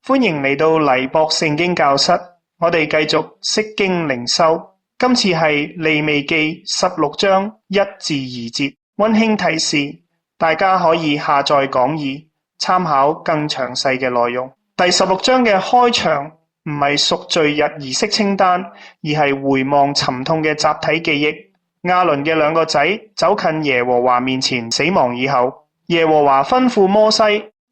歡迎嚟到黎博聖經教室，我哋繼續釋經靈修。今次係利未記16章1至2節。溫馨提示，大家可以下載講義，參考更詳細嘅內容。第16章嘅開場唔係贖罪日儀式清單，而係回望沉痛嘅集體記憶。亞倫嘅兩個仔走近耶和華面前死亡以後，耶和華吩咐摩西，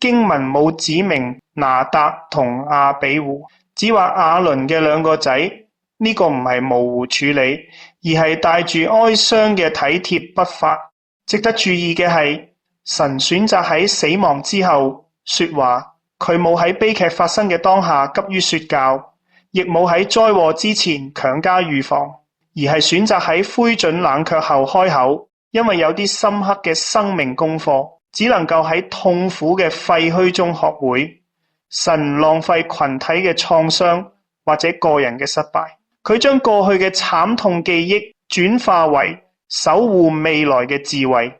經文冇指明拿答同亞比戶，只話亞倫嘅兩個仔，呢個唔係模糊處理，而係帶住哀傷嘅體貼不發。值得注意嘅係，神選擇喺死亡之後說話，佢冇喺悲劇發生嘅當下急於說教，亦冇喺災禍之前強加預防，而係選擇喺灰燼冷卻後開口，因為有啲深刻嘅生命功課，只能夠喺痛苦嘅廢墟中學會。神浪費群體嘅創傷或者個人嘅失敗，佢將過去嘅慘痛記憶轉化為守護未來嘅智慧。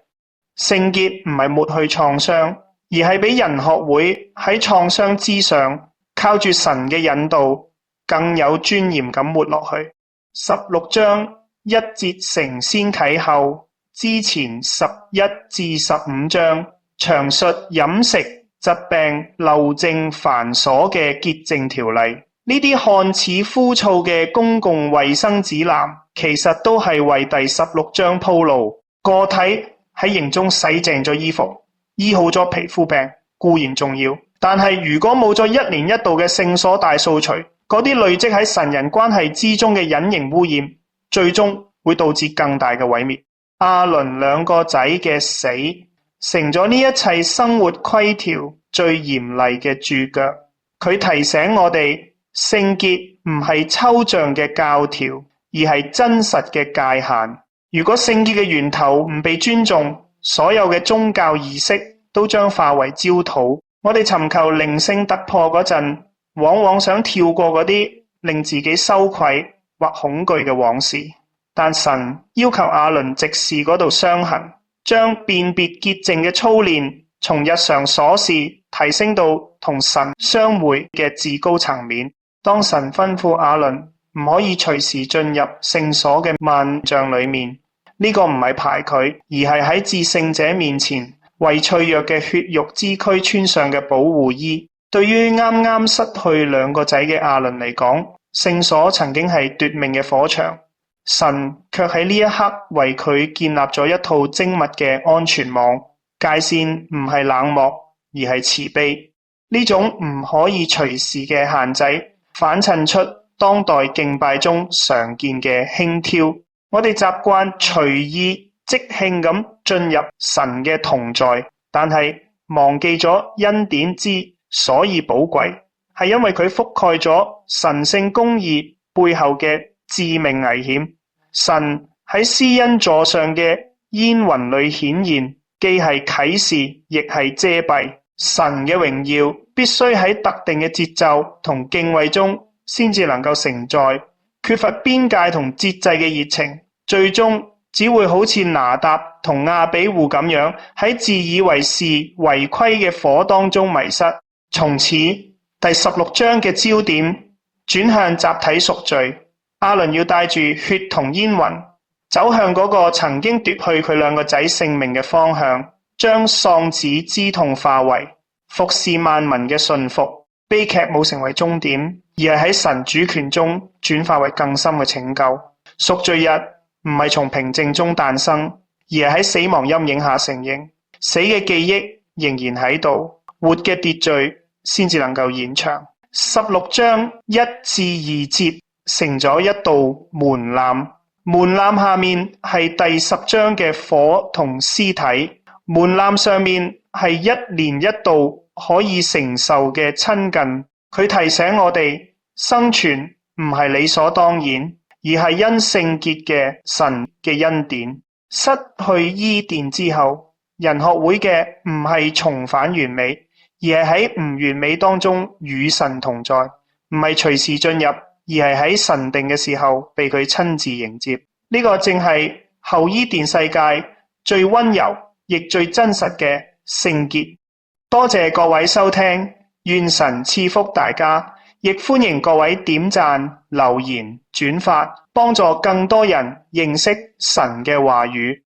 聖潔唔係抹去創傷，而係俾人學會喺創傷之上，靠住神嘅引導，更有尊嚴咁活落去。16章1節承先啟後，之前11至15章詳述飲食、疾病、漏證繁瑣嘅潔淨條例，呢啲看似枯燥嘅公共衛生指南，其實都係為第16章鋪路。個體喺營中洗淨咗衣服，醫好咗皮膚病固然重要，但係如果冇咗一年一度嘅聖所大掃除，嗰啲累積喺神人關係之中嘅隱形污染，最終會導致更大嘅毀滅。亞倫兩個仔嘅死，成咗呢一切生活規條最嚴厲嘅注腳。佢提醒我哋，聖潔唔係抽象嘅教條，而係真實嘅界限。如果聖潔嘅源頭唔被尊重，所有嘅宗教儀式都將化為焦土。我哋尋求靈性突破嗰陣，往往想跳過嗰啲令自己羞愧或恐懼嘅往事。但神要求亞倫直視嗰度傷痕，將辨別潔淨嘅操練從日常瑣事提升到同神相會嘅至高層面。當神吩咐亞倫唔可以隨時進入聖所嘅幔帳裏面，呢個唔係排佢，而係喺至聖者面前為脆弱嘅血肉之軀穿上嘅保護衣。對於啱啱失去兩個仔嘅亞倫嚟講，聖所曾經係奪命嘅火場，神卻喺呢一刻為佢建立咗一套精密嘅安全網，界線唔係冷漠，而係慈悲。呢種唔可以隨時嘅限制，反襯出當代敬拜中常見嘅輕佻。我哋習慣隨意即興咁進入神嘅同在，但係忘記咗恩典之所以寶貴，係因為佢覆蓋咗神聖公義背後嘅致命危險。神喺施恩座上嘅煙雲裏顯現，既係啟示，亦係遮蔽。神嘅榮耀必須喺特定嘅節奏同敬畏中先至能夠承載，缺乏邊界同節制嘅熱情，最終只會好似拿答同亞比戶咁樣喺自以為是違規嘅火當中迷失。從此第16章嘅焦點轉向集體贖罪，亞倫要帶住血同煙雲走向嗰個曾經奪去佢兩個仔性命嘅方向，將喪子之痛化為服侍萬民嘅信服。悲劇冇成為終點，而係喺神主權中轉化為更深嘅拯救。贖罪日唔係從平靜中誕生，而係喺死亡陰影下成形。死嘅記憶仍然喺度，活嘅秩序先至能夠延長。16章1至2節成咗一道門檻，門檻下面係第10章嘅火同屍體，門檻上面係一年一度可以承受嘅親近。佢提醒我哋，生存唔係理所當然，而係因聖潔嘅神嘅恩典。失去伊甸之後，人學會嘅唔係重返完美，而係喺唔完美當中與神同在，唔係隨時進入，而係喺神定嘅時候被佢親自迎接。呢個正係後伊甸世界最溫柔亦最真實嘅聖潔。多謝各位收聽，願神賜福大家，亦歡迎各位點讚、留言、轉發，幫助更多人認識神嘅話語。